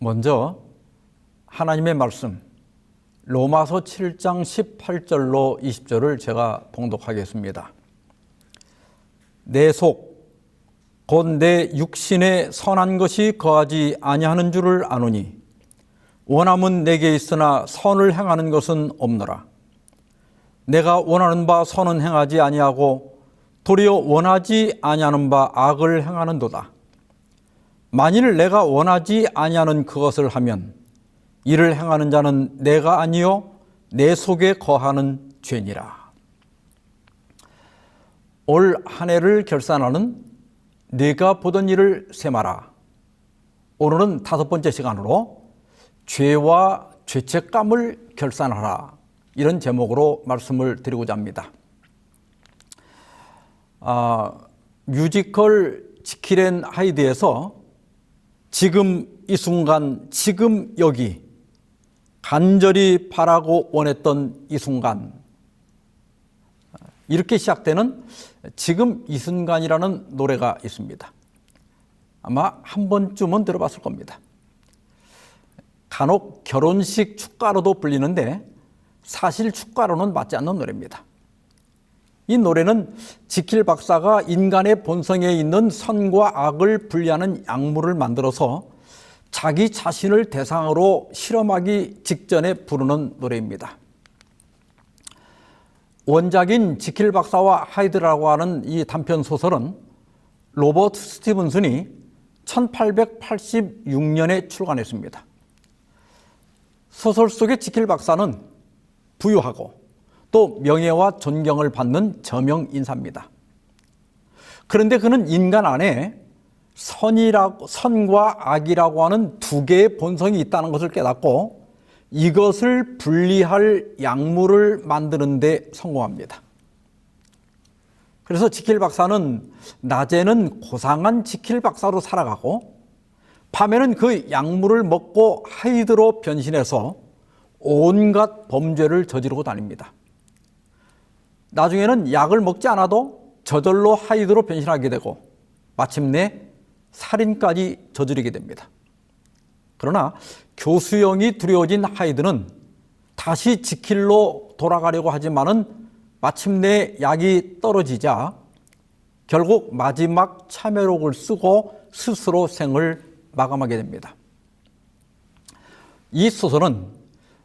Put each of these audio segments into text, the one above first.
먼저 하나님의 말씀 로마서 7장 18절로 20절을 제가 봉독하겠습니다. 내 속 곧 내 육신에 선한 것이 거하지 아니하는 줄을 아노니 원함은 내게 있으나 선을 행하는 것은 없노라. 내가 원하는 바 선은 행하지 아니하고 도리어 원하지 아니하는 바 악을 행하는도다. 만일 내가 원하지 아니하는 그것을 하면 이를 행하는 자는 내가 아니요 내 속에 거하는 죄니라. 올 한 해를 결산하는 네가 보던 일을 세마라. 오늘은 5번째 시간으로 죄와 죄책감을 결산하라, 이런 제목으로 말씀을 드리고자 합니다. 뮤지컬 지킬 앤 하이드에서 지금 이 순간, 지금 여기, 간절히 바라고 원했던 이 순간, 이렇게 시작되는 지금 이 순간이라는 노래가 있습니다. 아마 한 번쯤은 들어봤을 겁니다. 간혹 결혼식 축가로도 불리는데 사실 축가로는 맞지 않는 노래입니다. 이 노래는 지킬 박사가 인간의 본성에 있는 선과 악을 분리하는 약물을 만들어서 자기 자신을 대상으로 실험하기 직전에 부르는 노래입니다. 원작인 지킬 박사와 하이드라고 하는 이 단편 소설은 로버트 스티븐슨이 1886년에 출간했습니다. 소설 속의 지킬 박사는 부유하고 또 명예와 존경을 받는 저명 인사입니다. 그런데 그는 인간 안에 선과 악이라고 하는 두 개의 본성이 있다는 것을 깨닫고 이것을 분리할 약물을 만드는 데 성공합니다. 그래서 지킬 박사는 낮에는 고상한 지킬 박사로 살아가고 밤에는 그 약물을 먹고 하이드로 변신해서 온갖 범죄를 저지르고 다닙니다. 나중에는 약을 먹지 않아도 저절로 하이드로 변신하게 되고 마침내 살인까지 저지르게 됩니다. 그러나 교수형이 두려워진 하이드는 다시 지킬로 돌아가려고 하지만은 마침내 약이 떨어지자 결국 마지막 참회록을 쓰고 스스로 생을 마감하게 됩니다. 이 소설은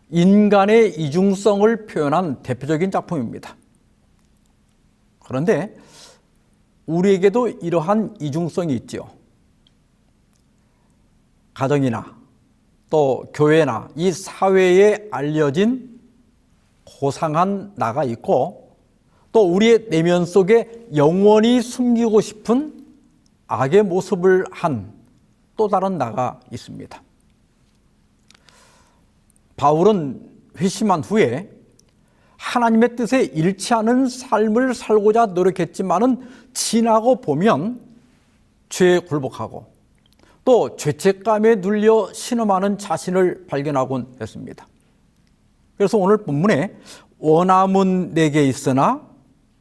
인간의 이중성을 표현한 대표적인 작품입니다. 그런데 우리에게도 이러한 이중성이 있지요. 가정이나 또 교회나 이 사회에 알려진 고상한 나가 있고 또 우리의 내면 속에 영원히 숨기고 싶은 악의 모습을 한 또 다른 나가 있습니다. 바울은 회심한 후에 하나님의 뜻에 일치하는 삶을 살고자 노력했지만은 지나고 보면 죄에 굴복하고 또 죄책감에 눌려 신음하는 자신을 발견하곤 했습니다. 그래서 오늘 본문에 원함은 내게 있으나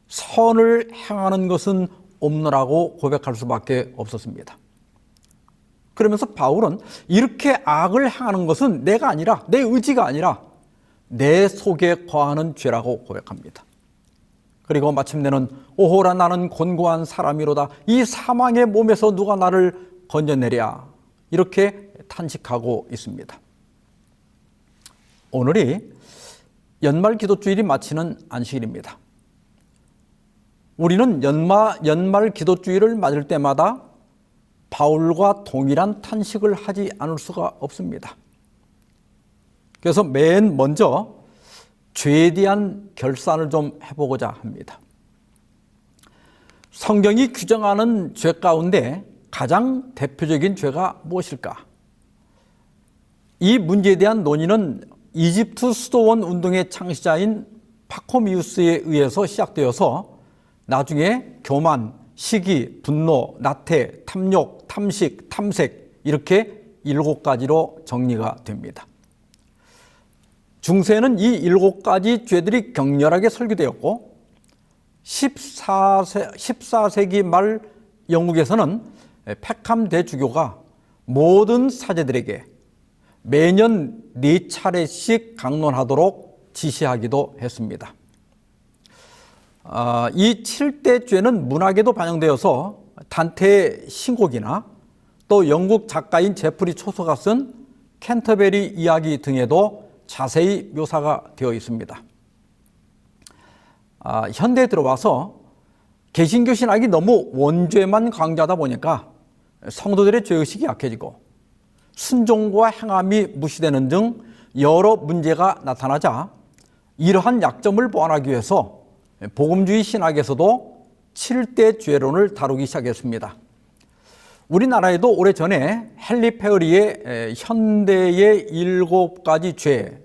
선을 행하는 것은 없노라고 고백할 수밖에 없었습니다. 그러면서 바울은 이렇게 악을 행하는 것은 내가 아니라, 내 의지가 아니라 내 속에 거하는 죄라고 고백합니다. 그리고 마침내는 오호라 나는 곤고한 사람이로다. 이 사망의 몸에서 누가 나를 건져내랴. 이렇게 탄식하고 있습니다. 오늘이 연말 기도주일이 마치는 안식일입니다. 우리는 연말 기도주일을 맞을 때마다 바울과 동일한 탄식을 하지 않을 수가 없습니다. 그래서 맨 먼저 죄에 대한 결산을 좀 해보고자 합니다. 성경이 규정하는 죄 가운데 가장 대표적인 죄가 무엇일까? 이 문제에 대한 논의는 이집트 수도원 운동의 창시자인 파코미우스에 의해서 시작되어서 나중에 교만, 시기, 분노, 나태, 탐욕, 탐식, 탐색 이렇게 7가지로 정리가 됩니다. 중세는 이 7가지 죄들이 격렬하게 설교되었고 14세기 말 영국에서는 페캄 대주교가 모든 사제들에게 매년 4차례씩 강론하도록 지시하기도 했습니다. 이 7대 죄는 문학에도 반영되어서 단테의 신곡이나 또 영국 작가인 제프리 초서가 쓴 캔터베리 이야기 등에도 자세히 묘사가 되어 있습니다. 현대에 들어와서 개신교 신학이 너무 원죄만 강조하다 보니까 성도들의 죄의식이 약해지고 순종과 행함이 무시되는 등 여러 문제가 나타나자 이러한 약점을 보완하기 위해서 복음주의 신학에서도 7대 죄론을 다루기 시작했습니다. 우리나라에도 오래전에 헨리 페어리의 현대의 7가지 죄,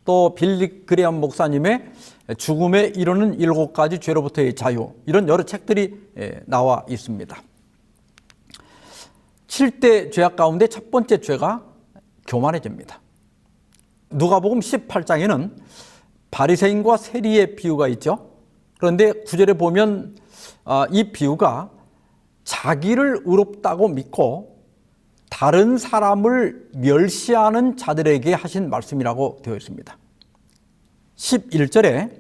또 빌리 그레엄 목사님의 죽음에 이르는 7가지 죄로부터의 자유, 이런 여러 책들이 나와 있습니다. 7대 죄악 가운데 첫 번째 죄가 교만해집니다. 누가복음 18장에는 바리새인과 세리의 비유가 있죠. 그런데 9절에 보면 이 비유가 자기를 의롭다고 믿고 다른 사람을 멸시하는 자들에게 하신 말씀이라고 되어 있습니다. 11절에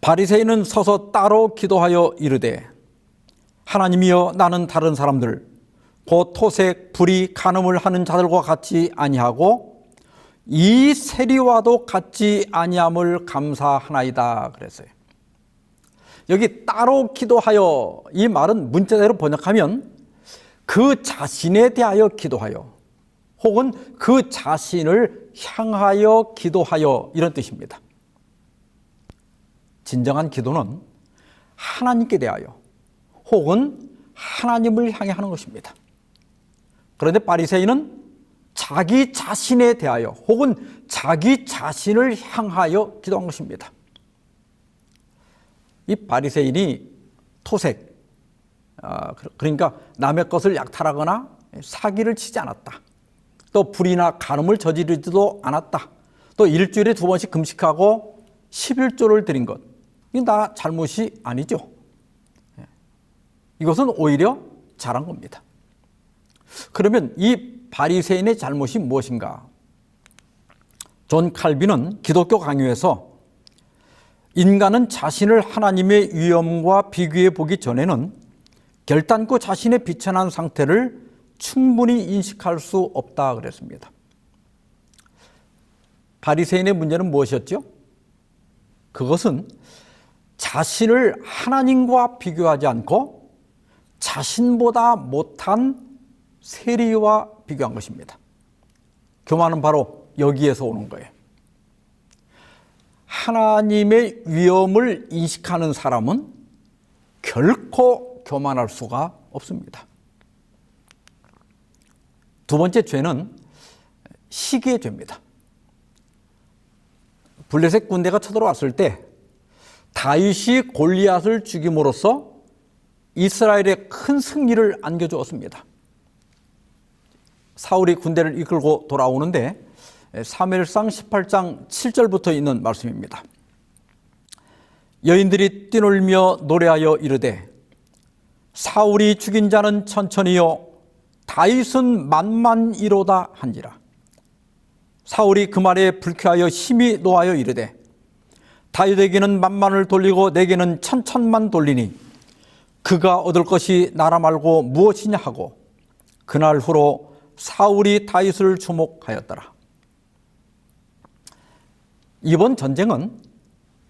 바리새인은 서서 따로 기도하여 이르되 하나님이여 나는 다른 사람들 곧 토색, 불의, 간음을 하는 자들과 같이 아니하고 이 세리와도 같이 아니함을 감사하나이다 그랬어요. 여기 따로 기도하여, 이 말은 문자대로 번역하면 그 자신에 대하여 기도하여 혹은 그 자신을 향하여 기도하여, 이런 뜻입니다. 진정한 기도는 하나님께 대하여 혹은 하나님을 향해 하는 것입니다. 그런데 바리새인은 자기 자신에 대하여 혹은 자기 자신을 향하여 기도한 것입니다. 이 바리새인이 토색, 그러니까 남의 것을 약탈하거나 사기를 치지 않았다. 또 불이나 간음을 저지르지도 않았다. 또 일주일에 2번씩 금식하고 11조를 드린 것, 이건 다 잘못이 아니죠. 이것은 오히려 잘한 겁니다. 그러면 이 바리새인의 잘못이 무엇인가? 존 칼빈은 기독교 강요에서 인간은 자신을 하나님의 위엄과 비교해 보기 전에는 결단코 자신의 비천한 상태를 충분히 인식할 수 없다 그랬습니다. 바리새인의 문제는 무엇이었죠? 그것은 자신을 하나님과 비교하지 않고 자신보다 못한 세리와 비교한 것입니다. 교만은 바로 여기에서 오는 거예요. 하나님의 위엄을 인식하는 사람은 결코 교만할 수가 없습니다. 두 번째 죄는 시기의 죄입니다. 블레셋 군대가 쳐들어왔을 때 다윗이 골리앗을 죽임으로써 이스라엘에 큰 승리를 안겨주었습니다. 사울이 군대를 이끌고 돌아오는데 사무엘상 18장 7절부터 있는 말씀입니다. 여인들이 뛰놀며 노래하여 이르되 사울이 죽인 자는 천천히요 다윗은 만만이로다 한지라. 사울이 그 말에 불쾌하여 심히 노하여 이르되 다윗에게는 만만을 돌리고 내게는 천천만 돌리니 그가 얻을 것이 나라 말고 무엇이냐 하고 그날 후로 사울이 다윗을 주목하였더라. 이번 전쟁은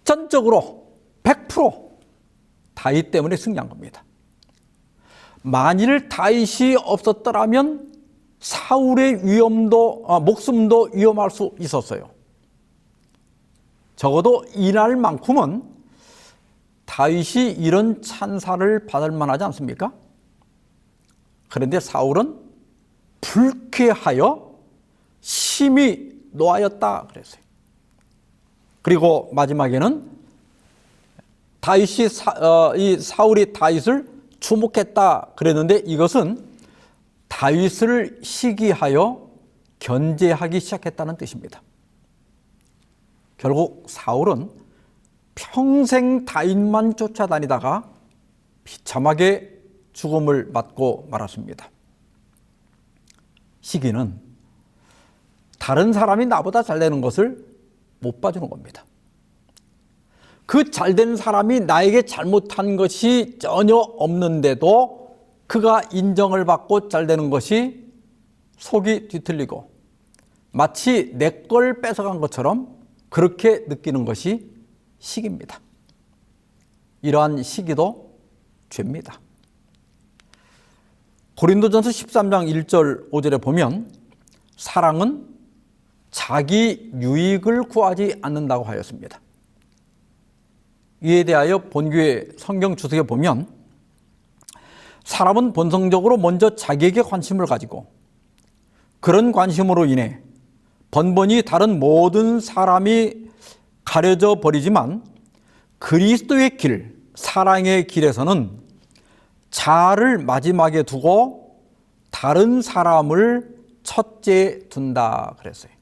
전적으로 100% 다윗 때문에 승리한 겁니다. 만일 다윗이 없었더라면 사울의 목숨도 위험할 수 있었어요. 적어도 이날만큼은 다윗이 이런 찬사를 받을 만하지 않습니까? 그런데 사울은 불쾌하여 심히 노하였다 그랬어요. 그리고 마지막에는 사울이 다윗을 주목했다 그랬는데 이것은 다윗을 시기하여 견제하기 시작했다는 뜻입니다. 결국 사울은 평생 다윗만 쫓아다니다가 비참하게 죽음을 맞고 말았습니다. 시기는 다른 사람이 나보다 잘 되는 것을 못 봐주는 겁니다. 그 잘된 사람이 나에게 잘못한 것이 전혀 없는데도 그가 인정을 받고 잘되는 것이 속이 뒤틀리고 마치 내 걸 뺏어간 것처럼 그렇게 느끼는 것이 시기입니다. 이러한 시기도 죄입니다. 고린도전서 13장 1절 5절에 보면 사랑은 자기 유익을 구하지 않는다고 하였습니다. 이에 대하여 본교의 성경 주석에 보면 사람은 본성적으로 먼저 자기에게 관심을 가지고 그런 관심으로 인해 번번이 다른 모든 사람이 가려져 버리지만 그리스도의 길, 사랑의 길에서는 자아를 마지막에 두고 다른 사람을 첫째 둔다 그랬어요.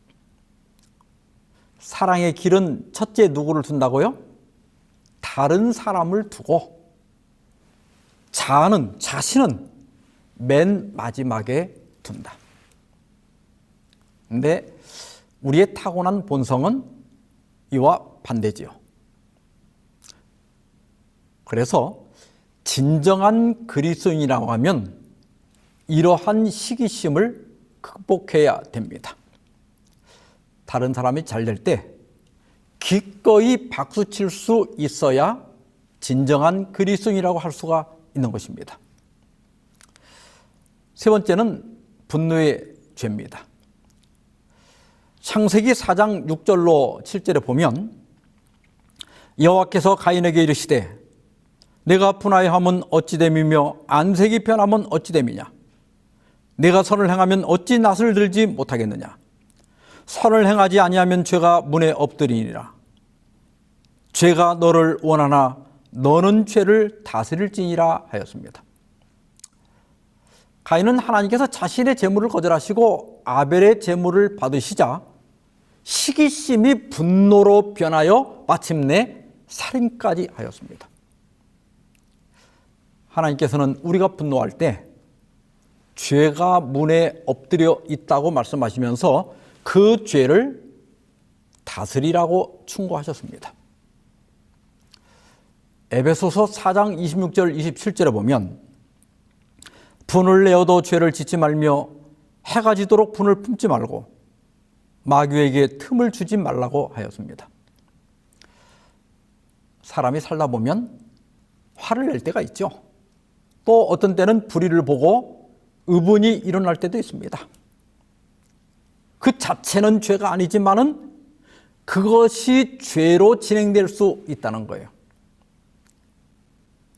사랑의 길은 첫째 누구를 둔다고요? 다른 사람을 두고 자신은 맨 마지막에 둔다. 근데 우리의 타고난 본성은 이와 반대지요. 그래서 진정한 그리스도인이라고 하면 이러한 시기심을 극복해야 됩니다. 다른 사람이 잘 될 때 기꺼이 박수칠 수 있어야 진정한 그리스도인이라고 할 수가 있는 것입니다. 세 번째는 분노의 죄입니다. 창세기 4장 6절로 7절에 보면 여호와께서 가인에게 이르시되 내가 분하여함은 어찌 됨이며 안색이 변함은 어찌 됨이냐 내가 선을 행하면 어찌 낯을 들지 못하겠느냐 선을 행하지 아니하면 죄가 문에 엎드리니라 죄가 너를 원하나 너는 죄를 다스릴지니라 하였습니다. 가인은 하나님께서 자신의 제물을 거절하시고 아벨의 제물을 받으시자 시기심이 분노로 변하여 마침내 살인까지 하였습니다. 하나님께서는 우리가 분노할 때 죄가 문에 엎드려 있다고 말씀하시면서 그 죄를 다스리라고 충고하셨습니다. 에베소서 4장 26절 27절에 보면 분을 내어도 죄를 짓지 말며 해가 지도록 분을 품지 말고 마귀에게 틈을 주지 말라고 하였습니다. 사람이 살다 보면 화를 낼 때가 있죠. 또 어떤 때는 불의를 보고 의분이 일어날 때도 있습니다. 그 자체는 죄가 아니지만은 그것이 죄로 진행될 수 있다는 거예요.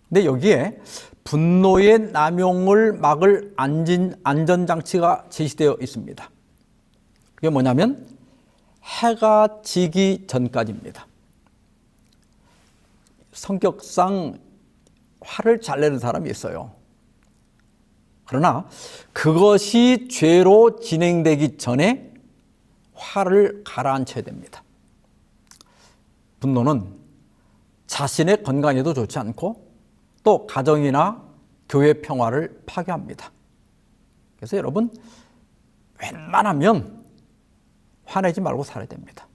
근데 여기에 분노의 남용을 막을 안전장치가 제시되어 있습니다. 그게 뭐냐면 해가 지기 전까지입니다. 성격상 화를 잘 내는 사람이 있어요. 그러나 그것이 죄로 진행되기 전에 화를 가라앉혀야 됩니다. 분노는 자신의 건강에도 좋지 않고 또 가정이나 교회 평화를 파괴합니다. 그래서 여러분 웬만하면 화내지 말고 살아야 됩니다.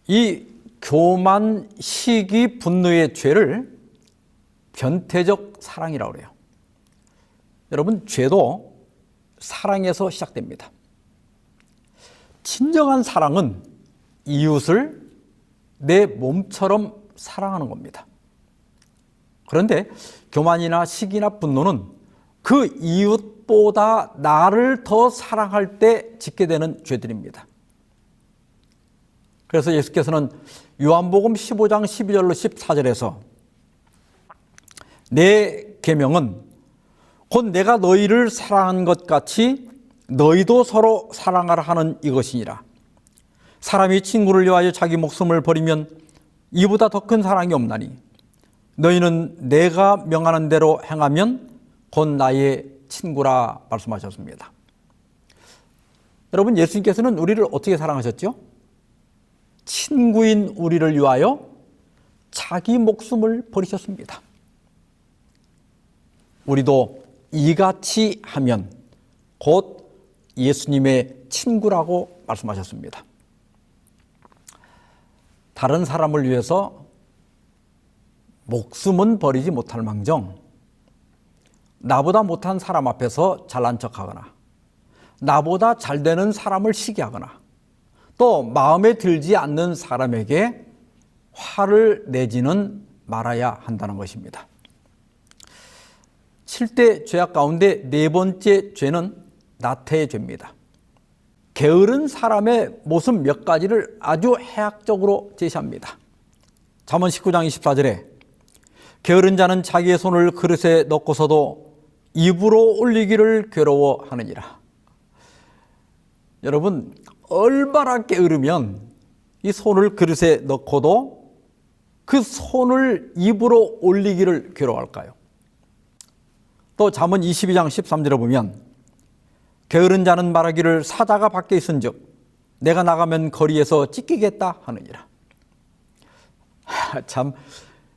이 교만, 시기, 분노의 죄를 변태적 사랑이라고 그래요. 여러분 죄도 사랑에서 시작됩니다. 진정한 사랑은 이웃을 내 몸처럼 사랑하는 겁니다. 그런데 교만이나 시기나 분노는 그 이웃보다 나를 더 사랑할 때 짓게 되는 죄들입니다. 그래서 예수께서는 요한복음 15장 12절로 14절에서 내 계명은 곧 내가 너희를 사랑한 것 같이 너희도 서로 사랑하라 하는 이것이니라. 사람이 친구를 위하여 자기 목숨을 버리면 이보다 더 큰 사랑이 없나니 너희는 내가 명하는 대로 행하면 곧 나의 친구라 말씀하셨습니다. 여러분 예수님께서는 우리를 어떻게 사랑하셨죠? 친구인 우리를 위하여 자기 목숨을 버리셨습니다. 우리도 이같이 하면 곧 예수님의 친구라고 말씀하셨습니다. 다른 사람을 위해서 목숨은 버리지 못할 망정 나보다 못한 사람 앞에서 잘난 척하거나 나보다 잘 되는 사람을 시기하거나 또 마음에 들지 않는 사람에게 화를 내지는 말아야 한다는 것입니다. 7대 죄악 가운데 네 번째 죄는 나태의 죄입니다. 게으른 사람의 모습 몇 가지를 아주 해학적으로 제시합니다. 잠언 19장 24절에 게으른 자는 자기의 손을 그릇에 넣고서도 입으로 올리기를 괴로워하느니라. 여러분, 얼마나 게으르면 이 손을 그릇에 넣고도 그 손을 입으로 올리기를 괴로워할까요? 또 잠언 22장 13절에 보면 게으른 자는 말하기를 사자가 밖에 있은즉 내가 나가면 거리에서 찢기겠다 하느니라. 참,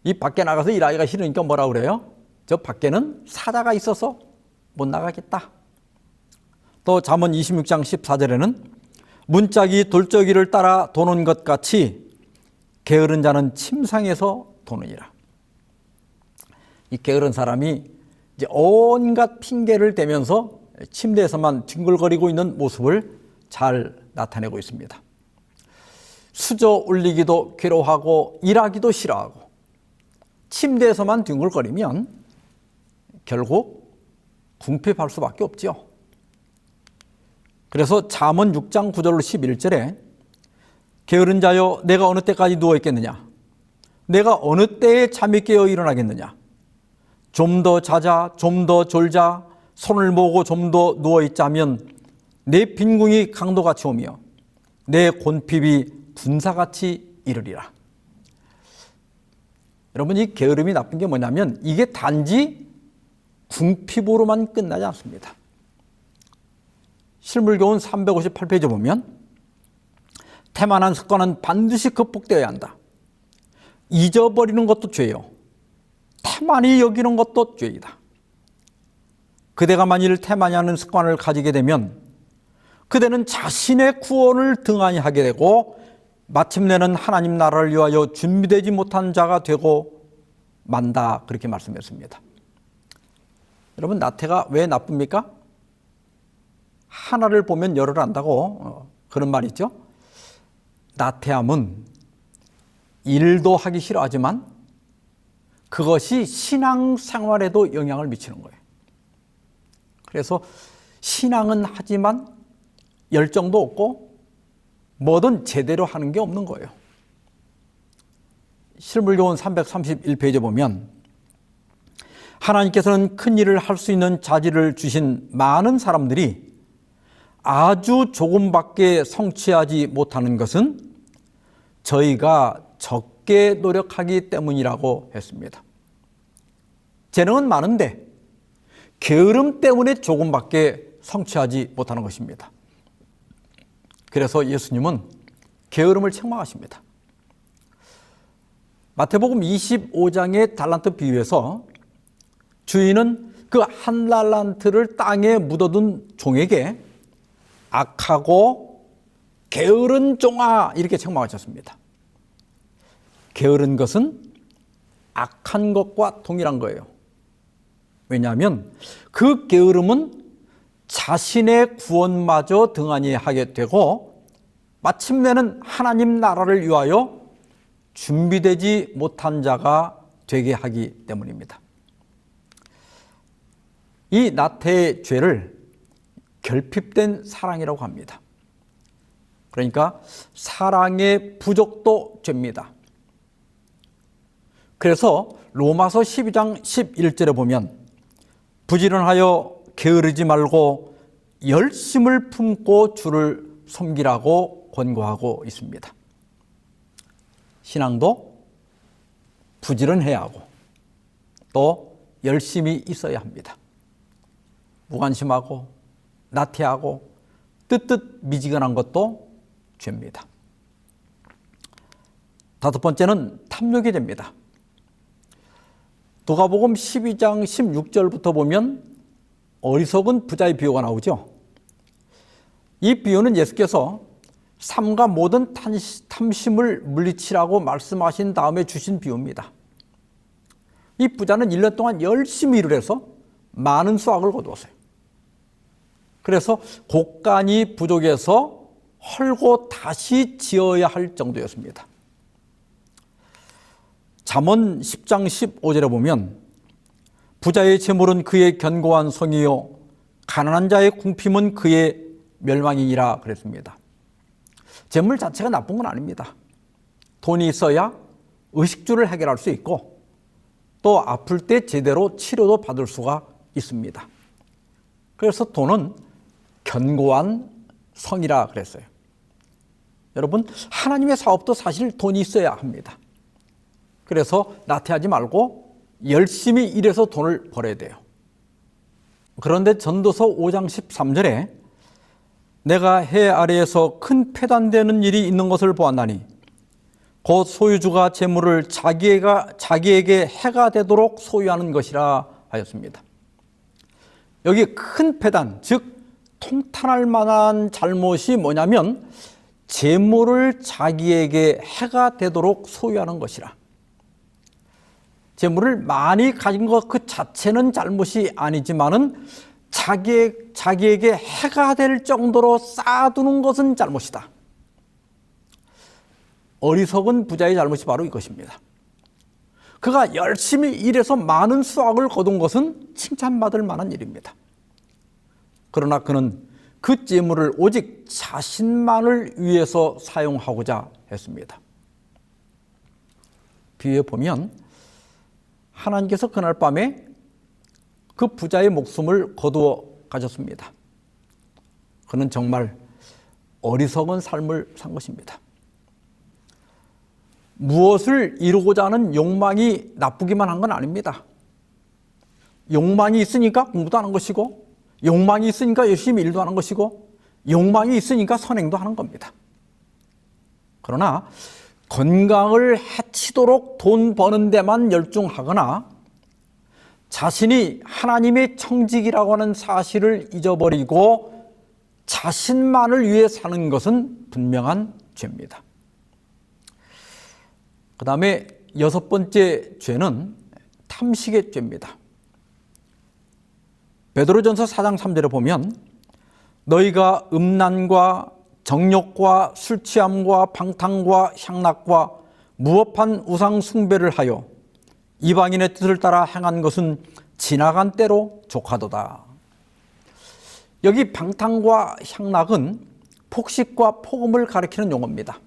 이 밖에 나가서 일하기가 싫으니까 뭐라 그래요? 저 밖에는 사자가 있어서 못 나가겠다. 또 잠언 26장 14절에는 문짝이 돌적이를 따라 도는 것 같이 게으른 자는 침상에서 도느니라. 이 게으른 사람이 이제 온갖 핑계를 대면서 침대에서만 뒹굴거리고 있는 모습을 잘 나타내고 있습니다. 수저 올리기도 괴로워하고 일하기도 싫어하고 침대에서만 뒹굴거리면 결국 궁핍할 수밖에 없죠. 그래서 잠언 6장 9절 11절에 게으른 자여 내가 어느 때까지 누워있겠느냐 내가 어느 때에 잠이 깨어 일어나겠느냐 좀 더 자자 좀 더 졸자 손을 모으고 좀 더 누워있자면 내 빈궁이 강도같이 오며 내 곤핍이 군사같이 이르리라. 여러분, 이 게으름이 나쁜 게 뭐냐면 이게 단지 궁핍으로만 끝나지 않습니다. 실물교훈 358페이지 보면 태만한 습관은 반드시 극복되어야 한다. 잊어버리는 것도 죄요. 태만히 여기는 것도 죄이다. 그대가 만일 태만히 하는 습관을 가지게 되면 그대는 자신의 구원을 등한히 하게 되고 마침내는 하나님 나라를 위하여 준비되지 못한 자가 되고 만다. 그렇게 말씀했습니다. 여러분, 나태가 왜 나쁩니까? 하나를 보면 열을 안다고 그런 말이 있죠. 나태함은 일도 하기 싫어하지만 그것이 신앙생활에도 영향을 미치는 거예요. 그래서 신앙은 하지만 열정도 없고 뭐든 제대로 하는 게 없는 거예요. 실물교훈 331페이지에 보면 하나님께서는 큰 일을 할 수 있는 자질을 주신 많은 사람들이 아주 조금밖에 성취하지 못하는 것은 저희가 적게 노력하기 때문이라고 했습니다. 재능은 많은데 게으름 때문에 조금밖에 성취하지 못하는 것입니다. 그래서 예수님은 게으름을 책망하십니다. 마태복음 25장의 달란트 비유에서 주인은 그 한 달란트를 땅에 묻어둔 종에게 악하고 게으른 종아 이렇게 책망하셨습니다. 게으른 것은 악한 것과 동일한 거예요. 왜냐하면 그 게으름은 자신의 구원마저 등한히 하게 되고 마침내는 하나님 나라를 위하여 준비되지 못한 자가 되게 하기 때문입니다. 이 나태의 죄를 결핍된 사랑이라고 합니다. 그러니까 사랑의 부족도 죄입니다. 그래서 로마서 12장 11절에 보면 부지런하여 게으르지 말고 열심을 품고 주를 섬기라고 권고하고 있습니다. 신앙도 부지런해야 하고 또 열심히 있어야 합니다. 무관심하고 나태하고 뜨뜻미지근한 것도 죄입니다. 다섯 번째는 탐욕의 죄입니다. 누가복음 12장 16절부터 보면 어리석은 부자의 비유가 나오죠. 이 비유는 예수께서 삼가 모든 탐심을 물리치라고 말씀하신 다음에 주신 비유입니다. 이 부자는 1년 동안 열심히 일을 해서 많은 수확을 거두었어요. 그래서 곡간이 부족해서 헐고 다시 지어야 할 정도였습니다. 잠언 10장 15절에 보면 부자의 재물은 그의 견고한 성이요 가난한 자의 궁핍은 그의 멸망이니라 그랬습니다. 재물 자체가 나쁜 건 아닙니다. 돈이 있어야 의식주를 해결할 수 있고 또 아플 때 제대로 치료도 받을 수가 있습니다. 그래서 돈은 견고한 성이라 그랬어요. 여러분, 하나님의 사업도 사실 돈이 있어야 합니다. 그래서 나태하지 말고 열심히 일해서 돈을 벌어야 돼요. 그런데 전도서 5장 13절에 내가 해 아래에서 큰 패단되는 일이 있는 것을 보았나니 곧 소유주가 재물을 자기에게 해가 되도록 소유하는 것이라 하였습니다. 여기 큰 패단, 즉 통탄할 만한 잘못이 뭐냐면 재물을 자기에게 해가 되도록 소유하는 것이라. 재물을 많이 가진 것 그 자체는 잘못이 아니지만은 자기에게 해가 될 정도로 쌓아두는 것은 잘못이다. 어리석은 부자의 잘못이 바로 이것입니다. 그가 열심히 일해서 많은 수확을 거둔 것은 칭찬받을 만한 일입니다. 그러나 그는 그 재물을 오직 자신만을 위해서 사용하고자 했습니다. 비유에 보면 하나님께서 그날 밤에 그 부자의 목숨을 거두어 가셨습니다. 그는 정말 어리석은 삶을 산 것입니다. 무엇을 이루고자 하는 욕망이 나쁘기만 한 건 아닙니다. 욕망이 있으니까 공부도 하는 것이고 욕망이 있으니까 열심히 일도 하는 것이고 욕망이 있으니까 선행도 하는 겁니다. 그러나 건강을 해치도록 돈 버는 데만 열중하거나 자신이 하나님의 청직이라고 하는 사실을 잊어버리고 자신만을 위해 사는 것은 분명한 죄입니다. 그 다음에 6번째 죄는 탐식의 죄입니다. 베드로전서 4장 3절에 보면 너희가 음란과 정욕과 술 취함과 방탕과 향락과 무법한 우상 숭배를 하여 이방인의 뜻을 따라 행한 것은 지나간 때로 족하도다. 여기 방탕과 향락은 폭식과 폭음을 가리키는 용어입니다.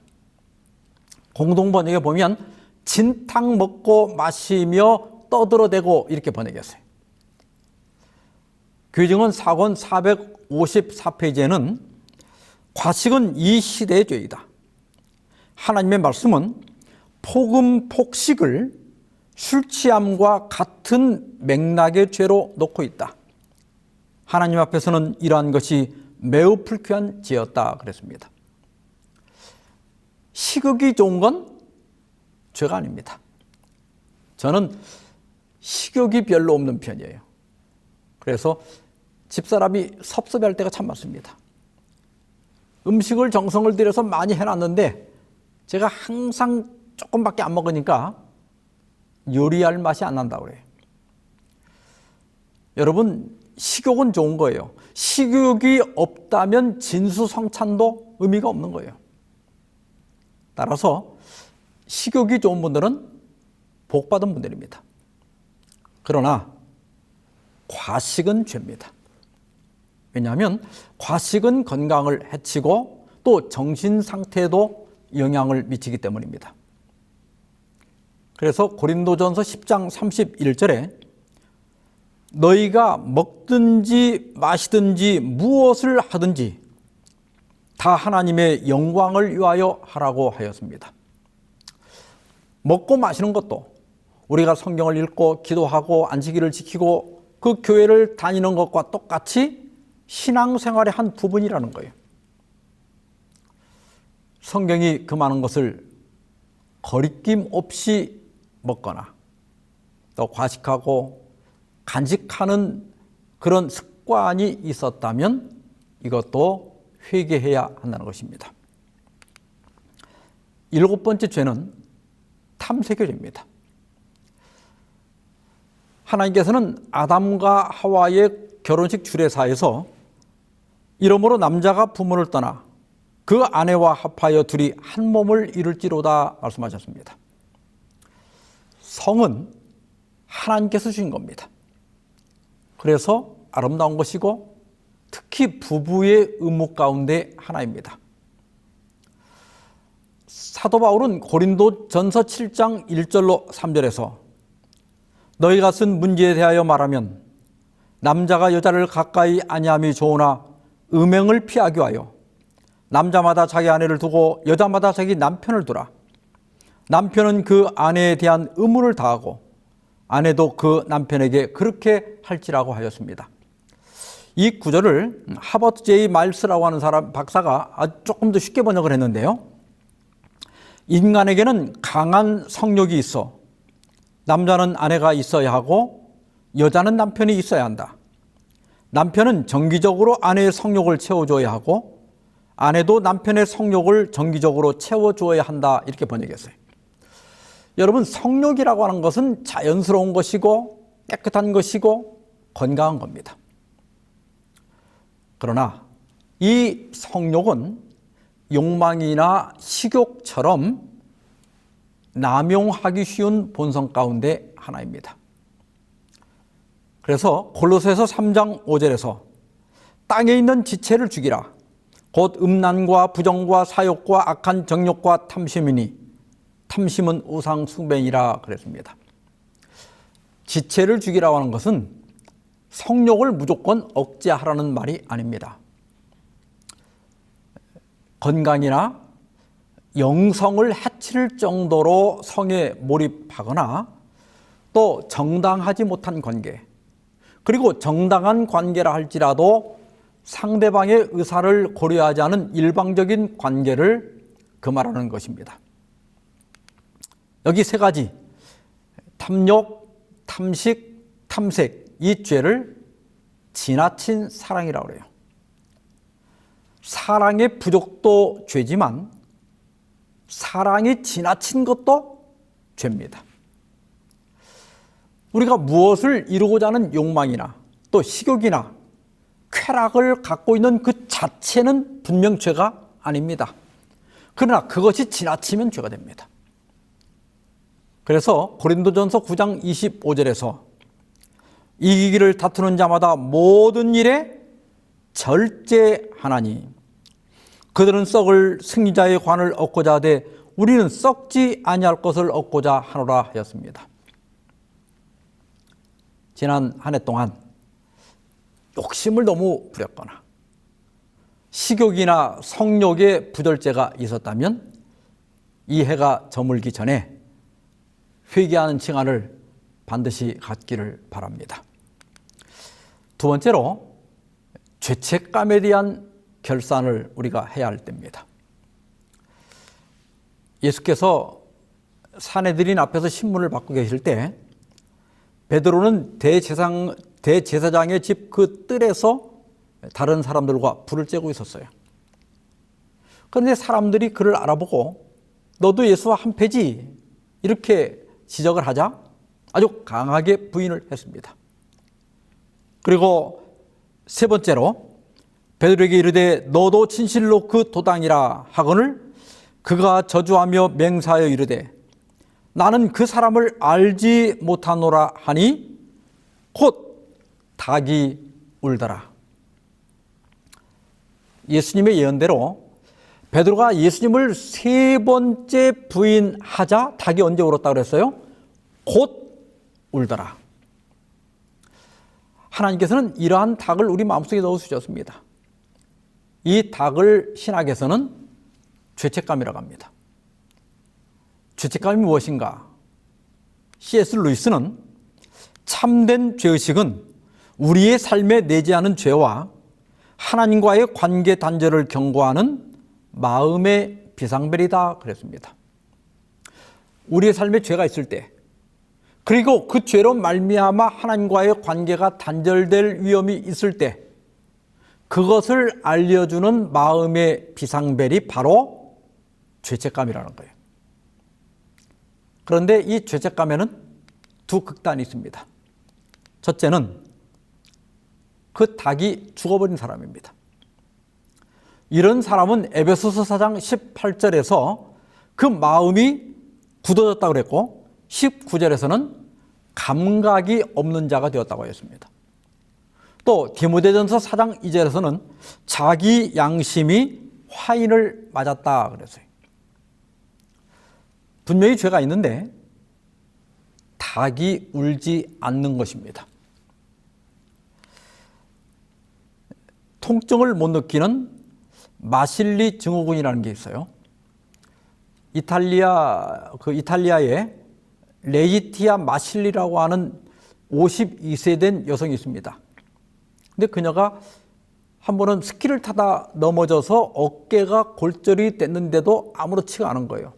공동번역에 보면 진탕 먹고 마시며 떠들어대고 이렇게 번역했어요. 교증은 사권 454페이지에는 과식은 이 시대의 죄이다. 하나님의 말씀은 폭음, 폭식을 술 취함과 같은 맥락의 죄로 놓고 있다. 하나님 앞에서는 이러한 것이 매우 불쾌한 죄였다 그랬습니다. 식욕이 좋은 건 죄가 아닙니다. 저는 식욕이 별로 없는 편이에요. 그래서 집사람이 섭섭해할 때가 참 많습니다. 음식을 정성을 들여서 많이 해놨는데 제가 항상 조금밖에 안 먹으니까 요리할 맛이 안 난다고 그래요. 여러분, 식욕은 좋은 거예요. 식욕이 없다면 진수성찬도 의미가 없는 거예요. 따라서 식욕이 좋은 분들은 복받은 분들입니다. 그러나 과식은 죄입니다. 왜냐하면 과식은 건강을 해치고 또 정신 상태에도 영향을 미치기 때문입니다. 그래서 고린도전서 10장 31절에 너희가 먹든지 마시든지 무엇을 하든지 다 하나님의 영광을 위하여 하라고 하였습니다. 먹고 마시는 것도 우리가 성경을 읽고 기도하고 안식일을 지키고 그 교회를 다니는 것과 똑같이 신앙생활의 한 부분이라는 거예요. 성경이 금하는 것을 거리낌 없이 먹거나 또 과식하고 간직하는 그런 습관이 있었다면 이것도 회개해야 한다는 것입니다. 7번째 죄는 탐색의 죄입니다. 하나님께서는 아담과 하와의 결혼식 주례사에서 이러므로 남자가 부모를 떠나 그 아내와 합하여 둘이 한 몸을 이룰지로다 말씀하셨습니다. 성은 하나님께서 주신 겁니다. 그래서 아름다운 것이고 특히 부부의 의무 가운데 하나입니다. 사도 바울은 고린도전서 7장 1절로 3절에서 너희가 쓴 문제에 대하여 말하면 남자가 여자를 가까이 아니함이 좋으나 음행을 피하기 위하여 남자마다 자기 아내를 두고 여자마다 자기 남편을 두라. 남편은 그 아내에 대한 의무를 다하고 아내도 그 남편에게 그렇게 할지라고 하였습니다. 이 구절을 하버트 제이 마일스라고 하는 박사가 조금 더 쉽게 번역을 했는데요. 인간에게는 강한 성욕이 있어 남자는 아내가 있어야 하고 여자는 남편이 있어야 한다. 남편은 정기적으로 아내의 성욕을 채워줘야 하고 아내도 남편의 성욕을 정기적으로 채워줘야 한다. 이렇게 번역했어요. 여러분, 성욕이라고 하는 것은 자연스러운 것이고 깨끗한 것이고 건강한 겁니다. 그러나 이 성욕은 욕망이나 식욕처럼 남용하기 쉬운 본성 가운데 하나입니다. 그래서 골로새서 3장 5절에서 땅에 있는 지체를 죽이라. 곧 음란과 부정과 사욕과 악한 정욕과 탐심이니 탐심은 우상 숭배이라 그랬습니다. 지체를 죽이라고 하는 것은 성욕을 무조건 억제하라는 말이 아닙니다. 건강이나 영성을 해칠 정도로 성에 몰입하거나 또 정당하지 못한 관계, 그리고 정당한 관계라 할지라도 상대방의 의사를 고려하지 않은 일방적인 관계를 금하라는 것입니다. 여기 세 가지, 탐욕, 탐식, 탐색, 이 죄를 지나친 사랑이라고 그래요. 사랑의 부족도 죄지만 사랑이 지나친 것도 죄입니다. 우리가 무엇을 이루고자 하는 욕망이나 또 식욕이나 쾌락을 갖고 있는 그 자체는 분명 죄가 아닙니다. 그러나 그것이 지나치면 죄가 됩니다. 그래서 고린도전서 9장 25절에서 이기기를 다투는 자마다 모든 일에 절제하나니 그들은 썩을 승리자의 관을 얻고자 하되 우리는 썩지 아니할 것을 얻고자 하노라 하였습니다. 지난 한 해 동안 욕심을 너무 부렸거나 식욕이나 성욕의 부절제가 있었다면 이 해가 저물기 전에 회개하는 칭안을 반드시 갖기를 바랍니다. 두 번째로 죄책감에 대한 결산을 우리가 해야 할 때입니다. 예수께서 산헤드린 앞에서 신문을 받고 계실 때 베드로는 대제사장의 집 그 뜰에서 다른 사람들과 불을 쬐고 있었어요. 그런데 사람들이 그를 알아보고 너도 예수와 한패지 이렇게 지적을 하자 아주 강하게 부인을 했습니다. 그리고 세 번째로 베드로에게 이르되 너도 진실로 그 도당이라 하거늘 그가 저주하며 맹세하여 이르되 나는 그 사람을 알지 못하노라 하니 곧 닭이 울더라. 예수님의 예언대로 베드로가 예수님을 세 번째 부인하자 닭이 언제 울었다고 그랬어요? 곧 울더라. 하나님께서는 이러한 닭을 우리 마음속에 넣어주셨습니다. 이 닭을 신학에서는 죄책감이라고 합니다. 죄책감이 무엇인가? C.S. 루이스는 참된 죄의식은 우리의 삶에 내재하는 죄와 하나님과의 관계 단절을 경고하는 마음의 비상벨이다 그랬습니다. 우리의 삶에 죄가 있을 때 그리고 그 죄로 말미암아 하나님과의 관계가 단절될 위험이 있을 때 그것을 알려주는 마음의 비상벨이 바로 죄책감이라는 거예요. 그런데 이 죄책감에는 두 극단이 있습니다. 첫째는 그 닭이 죽어버린 사람입니다. 이런 사람은 에베소서 4장 18절에서 그 마음이 굳어졌다고 그랬고 19절에서는 감각이 없는 자가 되었다고 했습니다. 또 디모데전서 4장 2절에서는 자기 양심이 화인을 맞았다 그랬어요. 분명히 죄가 있는데 닭이 울지 않는 것입니다. 통증을 못 느끼는 마실리 증후군이라는 게 있어요. 이탈리아에 레이티아 마실리라고 하는 52세 된 여성이 있습니다. 근데 그녀가 한 번은 스키를 타다 넘어져서 어깨가 골절이 됐는데도 아무렇지가 않은 거예요.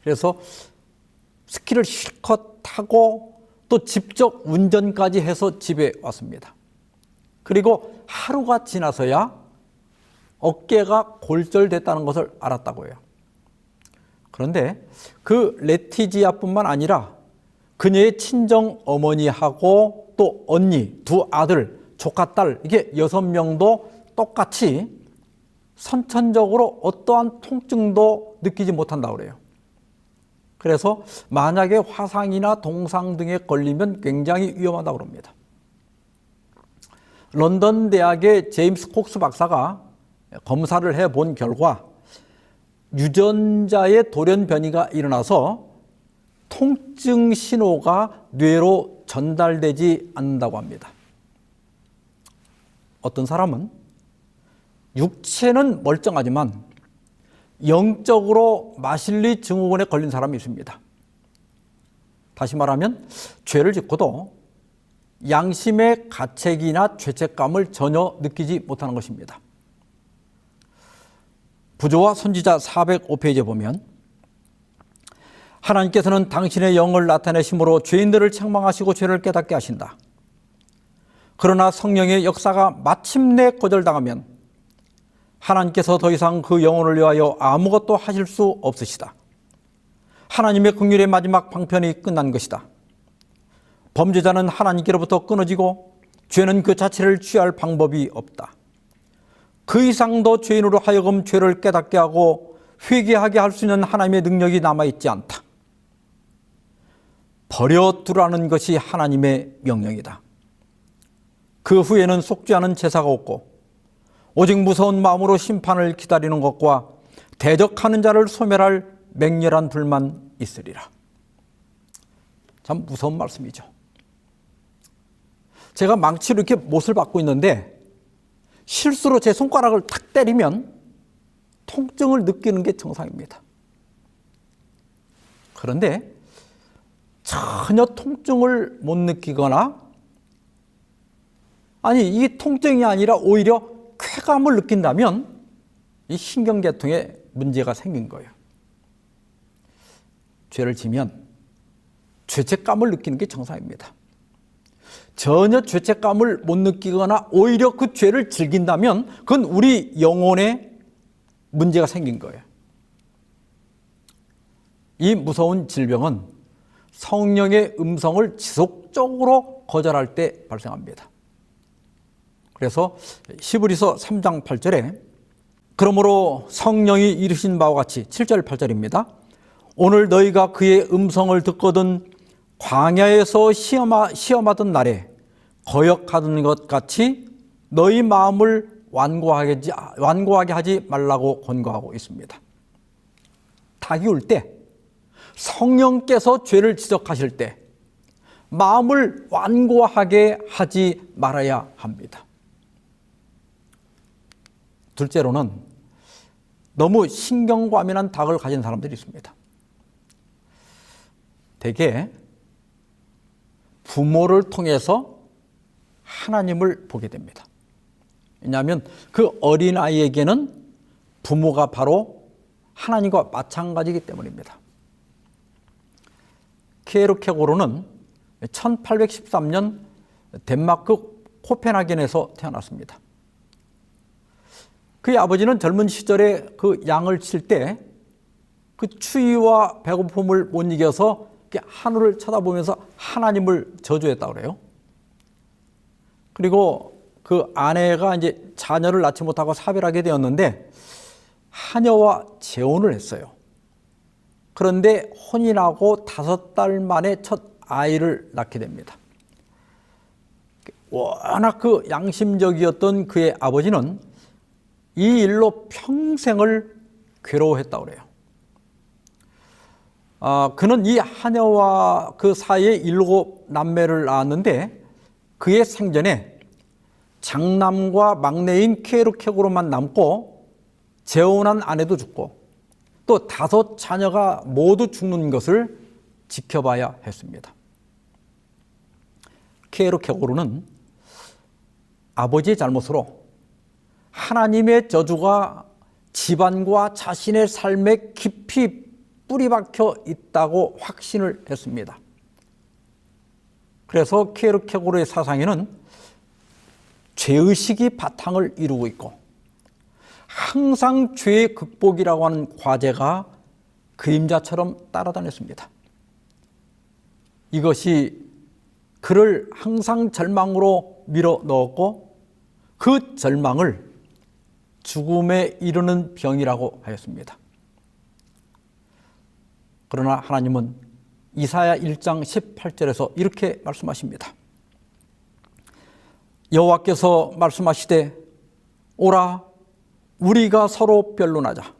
그래서 스키를 실컷 타고 또 직접 운전까지 해서 집에 왔습니다. 그리고 하루가 지나서야 어깨가 골절됐다는 것을 알았다고 해요. 그런데 그 레티지아뿐만 아니라 그녀의 친정 어머니하고 또 언니, 두 아들, 조카, 딸 이게 6명도 똑같이 선천적으로 어떠한 통증도 느끼지 못한다고 그래요. 그래서 만약에 화상이나 동상 등에 걸리면 굉장히 위험하다고 합니다. 런던 대학의 제임스 콕스 박사가 검사를 해본 결과 유전자의 돌연변이가 일어나서 통증 신호가 뇌로 전달되지 않는다고 합니다. 어떤 사람은 육체는 멀쩡하지만 영적으로 마실리 증후군에 걸린 사람이 있습니다. 다시 말하면 죄를 짓고도 양심의 가책이나 죄책감을 전혀 느끼지 못하는 것입니다. 부조와 선지자 405페이지에 보면 하나님께서는 당신의 영을 나타내심으로 죄인들을 책망하시고 죄를 깨닫게 하신다. 그러나 성령의 역사가 마침내 거절당하면 하나님께서 더 이상 그 영혼을 위하여 아무것도 하실 수 없으시다. 하나님의 긍휼의 마지막 방편이 끝난 것이다. 범죄자는 하나님께로부터 끊어지고 죄는 그 자체를 취할 방법이 없다. 그 이상 더 죄인으로 하여금 죄를 깨닫게 하고 회개하게 할 수 있는 하나님의 능력이 남아있지 않다. 버려두라는 것이 하나님의 명령이다. 그 후에는 속지 않은 제사가 없고 오직 무서운 마음으로 심판을 기다리는 것과 대적하는 자를 소멸할 맹렬한 불만 있으리라. 참 무서운 말씀이죠. 제가 망치로 이렇게 못을 박고 있는데 실수로 제 손가락을 탁 때리면 통증을 느끼는 게 정상입니다. 그런데 전혀 통증을 못 느끼거나 아니 이 통증이 아니라 오히려 쾌감을 느낀다면 이 신경계통에 문제가 생긴 거예요. 죄를 지면 죄책감을 느끼는 게 정상입니다. 전혀 죄책감을 못 느끼거나 오히려 그 죄를 즐긴다면 그건 우리 영혼에 문제가 생긴 거예요. 이 무서운 질병은 성령의 음성을 지속적으로 거절할 때 발생합니다. 그래서 히브리서 3장 8절에 그러므로 성령이 이르신 바와 같이 7절 8절입니다. 오늘 너희가 그의 음성을 듣거든 광야에서 시험하던 날에 거역하던 것 같이 너희 마음을 완고하게 하지 말라고 권고하고 있습니다. 닭이 울 때 성령께서 죄를 지적하실 때 마음을 완고하게 하지 말아야 합니다. 둘째로는 너무 신경과민한 닭을 가진 사람들이 있습니다. 대개 부모를 통해서 하나님을 보게 됩니다. 왜냐하면 그 어린아이에게는 부모가 바로 하나님과 마찬가지이기 때문입니다. 키에르케고르는 1813년 덴마크 코펜하겐에서 태어났습니다. 그의 아버지는 젊은 시절에 그 양을 칠 때 그 추위와 배고픔을 못 이겨서 하늘을 쳐다보면서 하나님을 저주했다고 그래요. 그리고 그 아내가 이제 자녀를 낳지 못하고 사별하게 되었는데 하녀와 재혼을 했어요. 그런데 혼인하고 5달 만에 첫 아이를 낳게 됩니다. 워낙 그 양심적이었던 그의 아버지는 이 일로 평생을 괴로워했다고 그래요. 그는 이 하녀와 그 사이에 7남매를 낳았는데 그의 생전에 장남과 막내인 케르케고로만 남고 재혼한 아내도 죽고 또 5 자녀가 모두 죽는 것을 지켜봐야 했습니다. 케르케고르는 아버지의 잘못으로 하나님의 저주가 집안과 자신의 삶에 깊이 뿌리박혀 있다고 확신을 했습니다. 그래서 케르케고르의 사상에는 죄의식이 바탕을 이루고 있고 항상 죄의 극복이라고 하는 과제가 그림자처럼 따라다녔습니다. 이것이 그를 항상 절망으로 밀어 넣었고 그 절망을 죽음에 이르는 병이라고 하였습니다. 그러나 하나님은 이사야 1장 18절에서 이렇게 말씀하십니다. 여호와께서 말씀하시되 오라 우리가 서로 변론하자.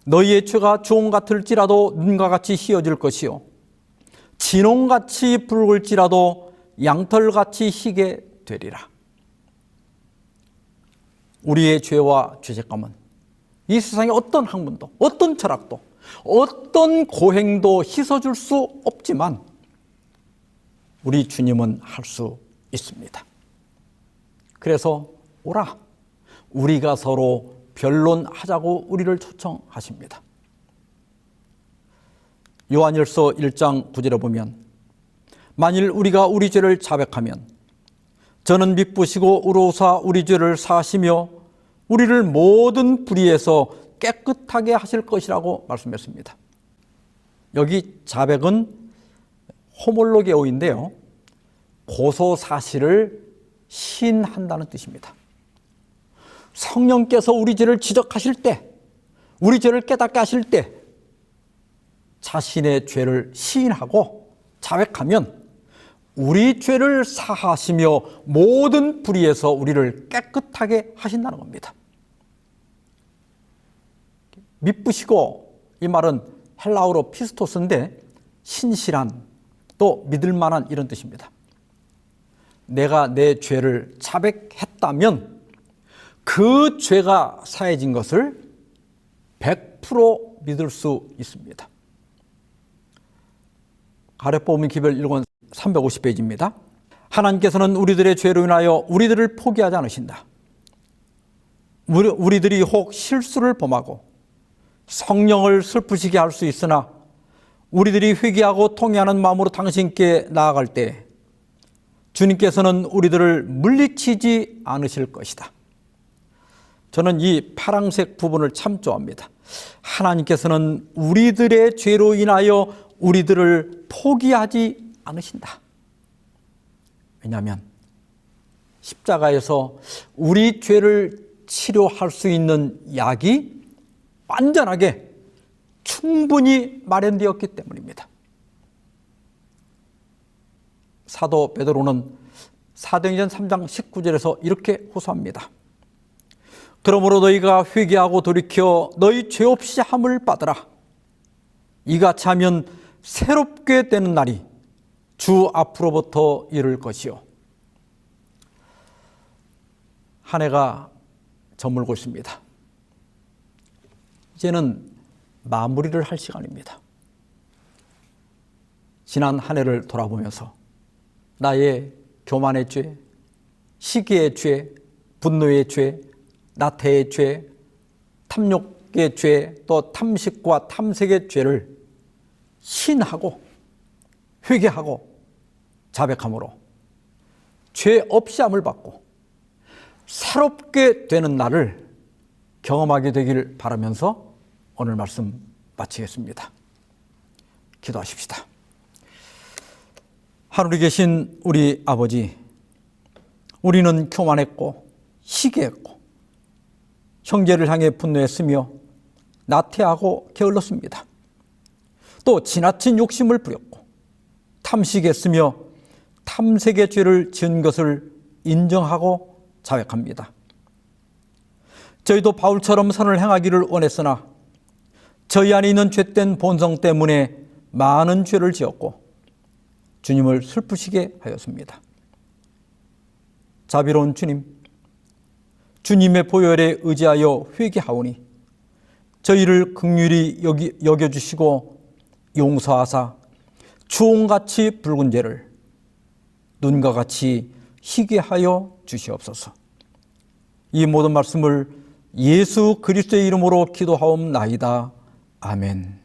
너희의 죄가 주홍 같을지라도 눈과 같이 희어질 것이요 진홍같이 붉을지라도 양털같이 희게 되리라. 우리의 죄와 죄책감은 이 세상의 어떤 학문도 어떤 철학도 어떤 고행도 씻어줄 수 없지만 우리 주님은 할 수 있습니다. 그래서 오라 우리가 서로 변론하자고 우리를 초청하십니다. 요한일서 1장 9절에 보면 만일 우리가 우리 죄를 자백하면 저는 미쁘시고 의로우사 우리 죄를 사하시며 우리를 모든 불의에서 깨끗하게 하실 것이라고 말씀했습니다. 여기 자백은 호몰로게오인데요. 고소사실을 시인한다는 뜻입니다. 성령께서 우리 죄를 지적하실 때, 우리 죄를 깨닫게 하실 때 자신의 죄를 시인하고 자백하면 우리 죄를 사하시며 모든 불의에서 우리를 깨끗하게 하신다는 겁니다. 미쁘시고 이 말은 헬라어로 피스토스인데 신실한 또 믿을 만한 이런 뜻입니다. 내가 내 죄를 자백했다면 그 죄가 사해진 것을 100% 믿을 수 있습니다. 가래법문 기별 1권 350페이지입니다. 하나님께서는 우리들의 죄로 인하여 우리들을 포기하지 않으신다. 우리들이 혹 실수를 범하고 성령을 슬프시게 할 수 있으나 우리들이 회개하고 통회하는 마음으로 당신께 나아갈 때 주님께서는 우리들을 물리치지 않으실 것이다. 저는 이 파란색 부분을 참 좋아합니다. 하나님께서는 우리들의 죄로 인하여 우리들을 포기하지 않으신다. 왜냐하면 십자가에서 우리 죄를 치료할 수 있는 약이 완전하게 충분히 마련되었기 때문입니다. 사도 베드로는 사도행전 3장 19절에서 이렇게 호소합니다. 그러므로 너희가 회개하고 돌이켜 너희 죄 없이 함을 받으라. 이같이 하면 새롭게 되는 날이 주 앞으로부터 이를 것이요. 한 해가 저물고 있습니다. 이제는 마무리를 할 시간입니다. 지난 한 해를 돌아보면서 나의 교만의 죄, 시기의 죄, 분노의 죄, 나태의 죄, 탐욕의 죄, 또 탐식과 탐색의 죄를 신하고 회개하고 자백함으로 죄 없이 함을 받고 새롭게 되는 날을 경험하게 되길 바라면서 오늘 말씀 마치겠습니다. 기도하십시다. 하늘에 계신 우리 아버지, 우리는 교만했고 시기했고 형제를 향해 분노했으며 나태하고 게을렀습니다. 또 지나친 욕심을 부렸고 탐식했으며 탐색의 죄를 지은 것을 인정하고 자백합니다. 저희도 바울처럼 선을 행하기를 원했으나 저희 안에 있는 죄된 본성 때문에 많은 죄를 지었고 주님을 슬프시게 하였습니다. 자비로운 주님, 주님의 보혈에 의지하여 회개하오니 저희를 긍휼히 여겨주시고 용서하사 주홍같이 붉은 죄를 눈과 같이 희게 하여 주시옵소서. 이 모든 말씀을 예수 그리스도의 이름으로 기도하옵나이다. 아멘.